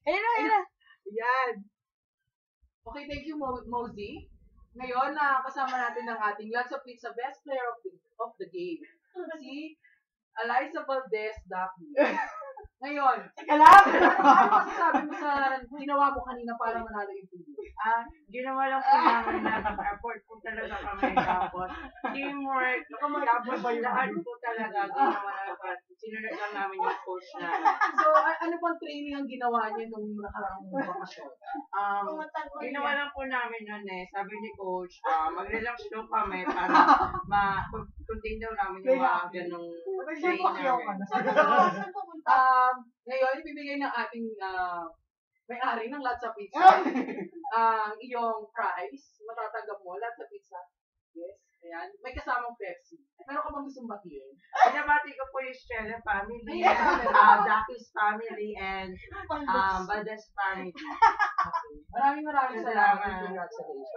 Ayun na, ayun na. Yan. Okay, thank you, Mosey. Ngayon, kasama natin ang ating Lotsa Pizza Best Player of the Game. Si Eliza Valdez Daphne. Ngayon, Teka lang. ano masasabi mo sa ginawa mo kanina para manalo yung TV? Ginawa lang po namin na effort po talaga kami. Tapos, teamwork. Tapos, lahat po talaga ginawa namin. Sinunod lang namin yung coach na. So, ano bang training ang ginawa niyo nung nakaraang bakasyon? Ginawa lang po namin nun sabi ni coach, mag-relax lang kami para ma-contain daw namin yung mga ganong trainer. Ngayon, ibibigay ng ating may-ari ng Lotsa Pizza ang iyong prize. Matatanggap mo, Lotsa Pizza. Yes, ayan. May kasamang Pepsi. Meron ka bang gustong batiin? Pinabati ko po yung Stella family, Daki's family, and Valdez family. Maraming salamat. Salamat. Congratulations.